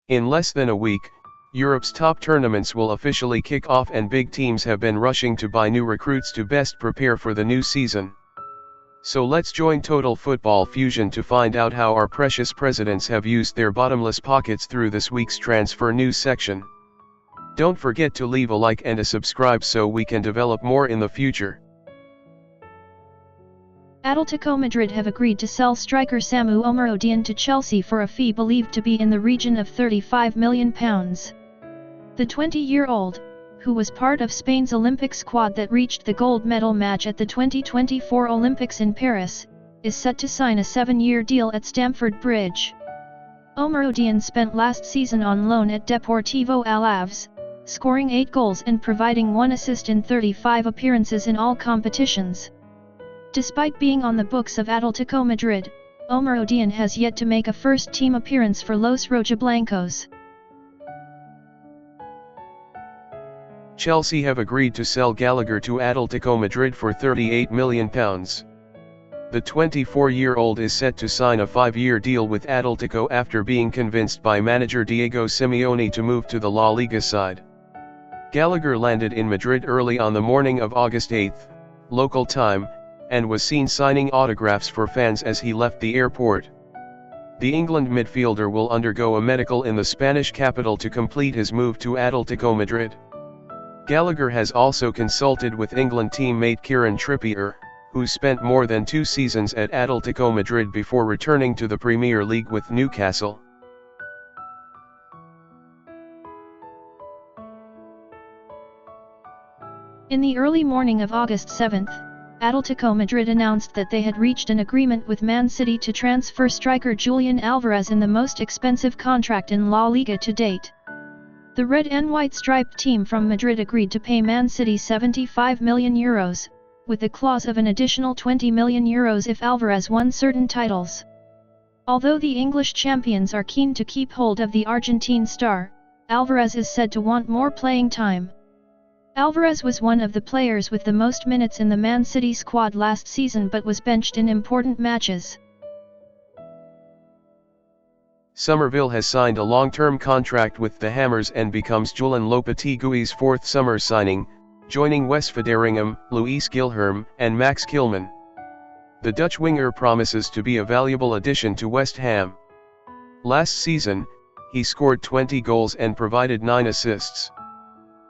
In less than a week, Europe's top tournaments will officially kick off and big teams have been rushing to buy new recruits to best prepare for the new season. So let's join Total Football Fusion to find out how our precious presidents have used their bottomless pockets through this week's transfer news section. Don't forget to leave a like and a subscribe so we can develop more in the future. Atletico Madrid have agreed to sell striker Samu Omorodion to Chelsea for a fee believed to be in the region of £35 million. The 20-year-old, who was part of Spain's Olympic squad that reached the gold medal match at the 2024 Olympics in Paris, is set to sign a 7-year deal at Stamford Bridge. Omorodion spent last season on loan at Deportivo Alaves, scoring 8 goals and providing 1 assist in 35 appearances in all competitions. Despite being on the books of Atletico Madrid, Omorodion has yet to make a first-team appearance for Los Rojiblancos. Chelsea have agreed to sell Gallagher to Atletico Madrid for £38 million. The 24-year-old is set to sign a 5-year deal with Atletico after being convinced by manager Diego Simeone to move to the La Liga side. Gallagher landed in Madrid early on the morning of August 8, local time, and was seen signing autographs for fans as he left the airport. The England midfielder will undergo a medical in the Spanish capital to complete his move to Atletico Madrid. Gallagher has also consulted with England teammate Kieran Trippier, who spent more than 2 seasons at Atletico Madrid before returning to the Premier League with Newcastle. In the early morning of August 7, Atletico Madrid announced that they had reached an agreement with Man City to transfer striker Julian Alvarez in the most expensive contract in La Liga to date. The red and white striped team from Madrid agreed to pay Man City €75 million, with the clause of an additional €20 million if Alvarez won certain titles. Although the English champions are keen to keep hold of the Argentine star, Alvarez is said to want more playing time. Alvarez was one of the players with the most minutes in the Man City squad last season but was benched in important matches. Somerville has signed a long-term contract with the Hammers and becomes Julen Lopetegui's 4th summer signing, joining Wes Foderingham, Luis Gilherme, and Max Kilman. The Dutch winger promises to be a valuable addition to West Ham. Last season, he scored 20 goals and provided 9 assists.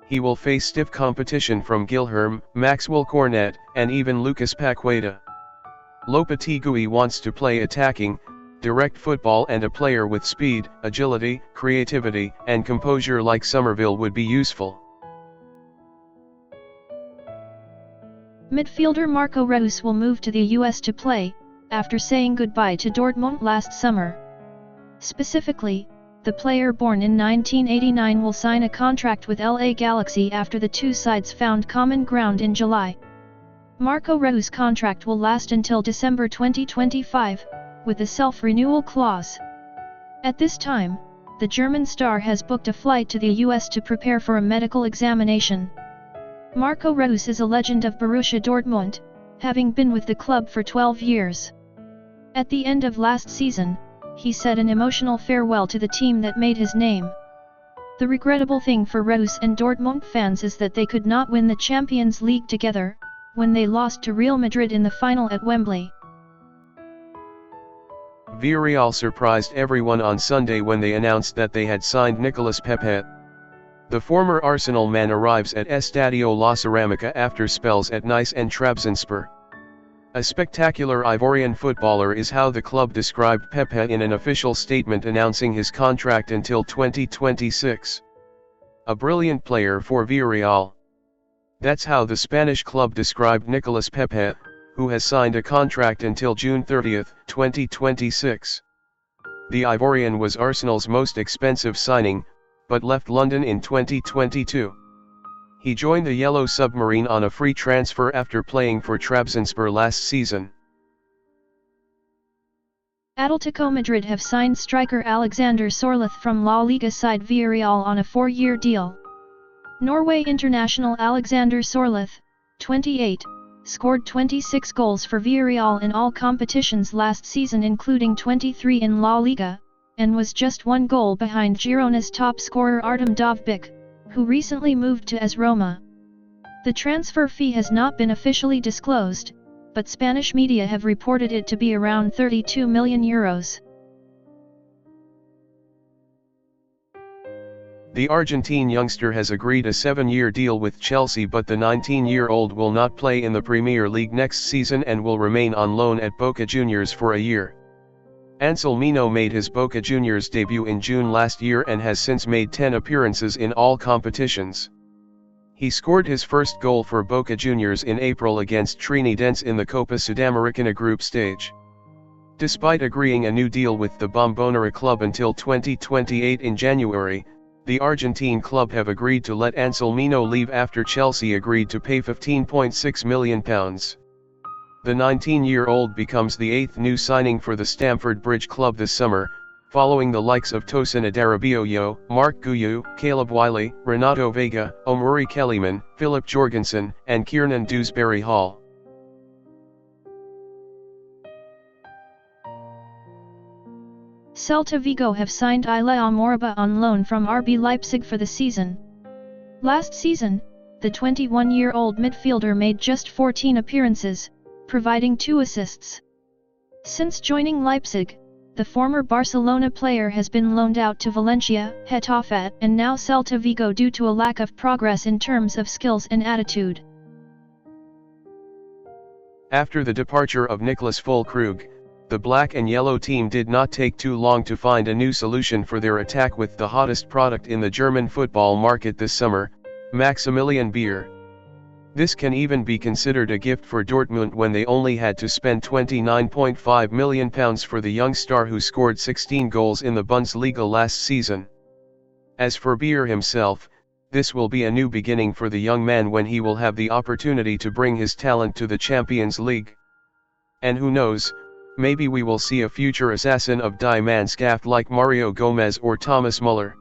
He will face stiff competition from Gilherme, Maxwell Cornet, and even Lucas Paqueta. Lopetegui wants to play attacking, direct football, and a player with speed, agility, creativity, and composure like Somerville would be useful. Midfielder Marco Reus will move to the US to play, after saying goodbye to Dortmund last summer. Specifically, the player born in 1989 will sign a contract with LA Galaxy after the two sides found common ground in July. Marco Reus' contract will last until December 2025, with a self-renewal clause. At this time, the German star has booked a flight to the US to prepare for a medical examination. Marco Reus is a legend of Borussia Dortmund, having been with the club for 12 years. At the end of last season, he said an emotional farewell to the team that made his name. The regrettable thing for Reus and Dortmund fans is that they could not win the Champions League together, when they lost to Real Madrid in the final at Wembley. Villarreal surprised everyone on Sunday when they announced that they had signed Nicolas Pepe. The former Arsenal man arrives at Estadio La Ceramica after spells at Nice and Trabzonspor. A spectacular Ivorian footballer is how the club described Pepe in an official statement announcing his contract until 2026. A brilliant player for Villarreal. That's how the Spanish club described Nicolas Pepe, who has signed a contract until June 30, 2026. The Ivorian was Arsenal's most expensive signing, but left London in 2022. He joined the Yellow Submarine on a free transfer after playing for Trabzonspor last season. Atletico Madrid have signed striker Alexander Sorloth from La Liga side Villarreal on a 4-year deal. Norway international Alexander Sorloth, 28, scored 26 goals for Villarreal in all competitions last season including 23 in La Liga, and was just one goal behind Girona's top scorer Artem Dovbyk, who recently moved to AS Roma. The transfer fee has not been officially disclosed, but Spanish media have reported it to be around €32 million. The Argentine youngster has agreed a 7-year deal with Chelsea, but the 19-year-old will not play in the Premier League next season and will remain on loan at Boca Juniors for a year. Anselmino made his Boca Juniors debut in June last year and has since made 10 appearances in all competitions. He scored his first goal for Boca Juniors in April against Trinidense in the Copa Sudamericana group stage. Despite agreeing a new deal with the Bombonera club until 2028 in January, the Argentine club have agreed to let Anselmino leave after Chelsea agreed to pay £15.6 million. The 19-year-old becomes the 8th new signing for the Stamford Bridge club this summer, following the likes of Tosin Adarabioyo, Mark Guiu, Caleb Wiley, Renato Vega, Omuri Kellyman, Philip Jorgensen, and Kiernan Dewsbury Hall. Celta Vigo have signed Ilya Amoraba on loan from RB Leipzig for the season. Last season, the 21-year-old midfielder made just 14 appearances, providing 2 assists. Since joining Leipzig, the former Barcelona player has been loaned out to Valencia, Getafe, and now Celta Vigo due to a lack of progress in terms of skills and attitude. After the departure of Niklas Füllkrug, the black and yellow team did not take too long to find a new solution for their attack with the hottest product in the German football market this summer, Maximilian Beer. This can even be considered a gift for Dortmund when they only had to spend £29.5 million for the young star who scored 16 goals in the Bundesliga last season. As for Beer himself, this will be a new beginning for the young man when he will have the opportunity to bring his talent to the Champions League. And who knows, maybe we will see a future assassin of Die Mannschaft like Mario Gomez or Thomas Müller.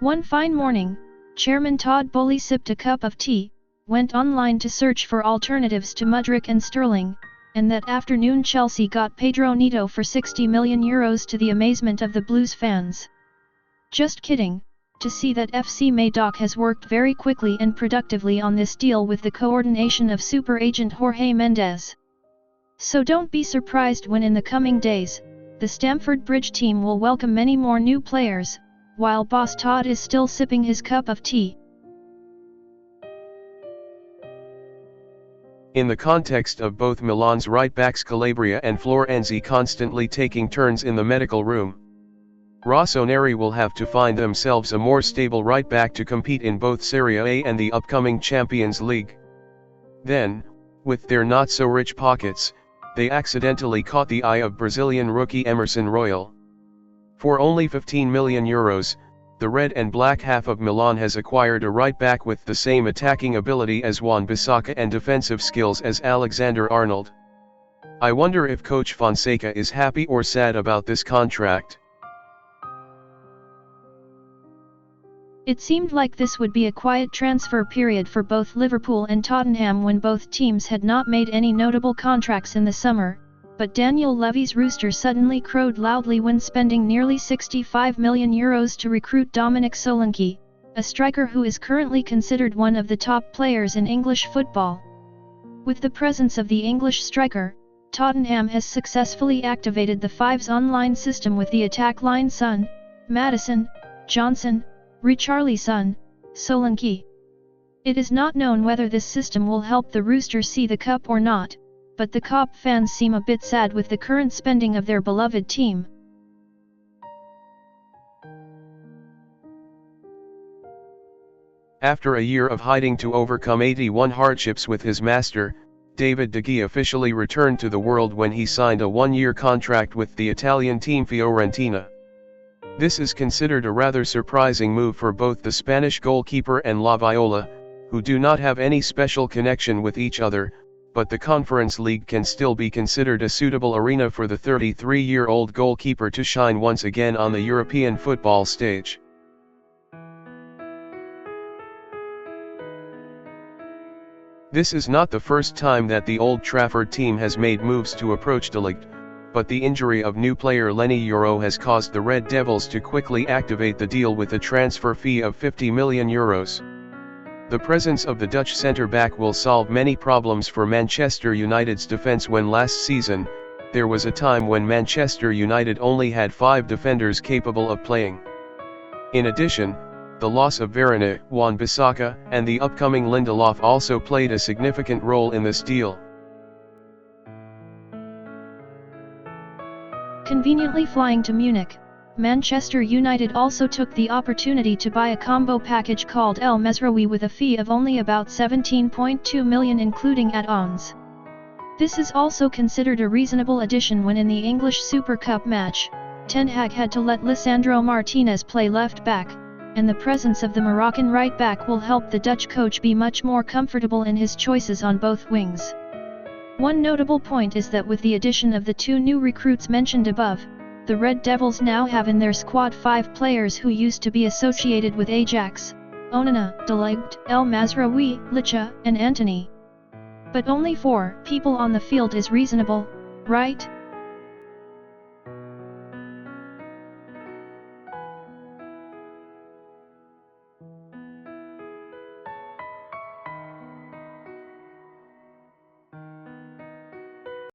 One fine morning, Chairman Todd Boehly sipped a cup of tea, went online to search for alternatives to Mudryk and Sterling, and that afternoon Chelsea got Pedro Neto for €60 million to the amazement of the Blues fans. Just kidding, to see that FC Madoc has worked very quickly and productively on this deal with the coordination of super agent Jorge Mendes. So don't be surprised when in the coming days, the Stamford Bridge team will welcome many more new players, while boss Todd is still sipping his cup of tea. In the context of both Milan's right-backs Calabria and Florenzi constantly taking turns in the medical room, Rossoneri will have to find themselves a more stable right-back to compete in both Serie A and the upcoming Champions League. Then, with their not-so-rich pockets, they accidentally caught the eye of Brazilian rookie Emerson Royal. For only €15 million, the red and black half of Milan has acquired a right-back with the same attacking ability as Wan-Bissaka and defensive skills as Alexander Arnold. I wonder if coach Fonseca is happy or sad about this contract. It seemed like this would be a quiet transfer period for both Liverpool and Tottenham when both teams had not made any notable contracts in the summer, but Daniel Levy's rooster suddenly crowed loudly when spending nearly €65 million to recruit Dominic Solanke, a striker who is currently considered one of the top players in English football. With the presence of the English striker, Tottenham has successfully activated the Fives online system with the attack line Son, Maddison, Johnson, Richarlison, Solanke. It is not known whether this system will help the Roosters see the cup or not, but the Kop fans seem a bit sad with the current spending of their beloved team. After a year of hiding to overcome 81 hardships with his master, David De Gea officially returned to the world when he signed a 1-year contract with the Italian team Fiorentina. This is considered a rather surprising move for both the Spanish goalkeeper and La Viola, who do not have any special connection with each other, but the Conference League can still be considered a suitable arena for the 33-year-old goalkeeper to shine once again on the European football stage. This is not the first time that the Old Trafford team has made moves to approach De Ligt, but the injury of new player Lenny Yoro has caused the Red Devils to quickly activate the deal with a transfer fee of €50 million. The presence of the Dutch centre-back will solve many problems for Manchester United's defence when last season, there was a time when Manchester United only had 5 defenders capable of playing. In addition, the loss of Varane, Wan-Bissaka, and the upcoming Lindelof also played a significant role in this deal. Conveniently flying to Munich, Manchester United also took the opportunity to buy a combo package called El Mesraoui with a fee of only about €17.2 million including add-ons. This is also considered a reasonable addition when in the English Super Cup match, Ten Hag had to let Lisandro Martinez play left back, and the presence of the Moroccan right back will help the Dutch coach be much more comfortable in his choices on both wings. One notable point is that with the addition of the 2 new recruits mentioned above, the Red Devils now have in their squad 5 players who used to be associated with Ajax: Onana, De Ligt, El Mesraoui, Licha, and Antony. But only 4 people on the field is reasonable, right?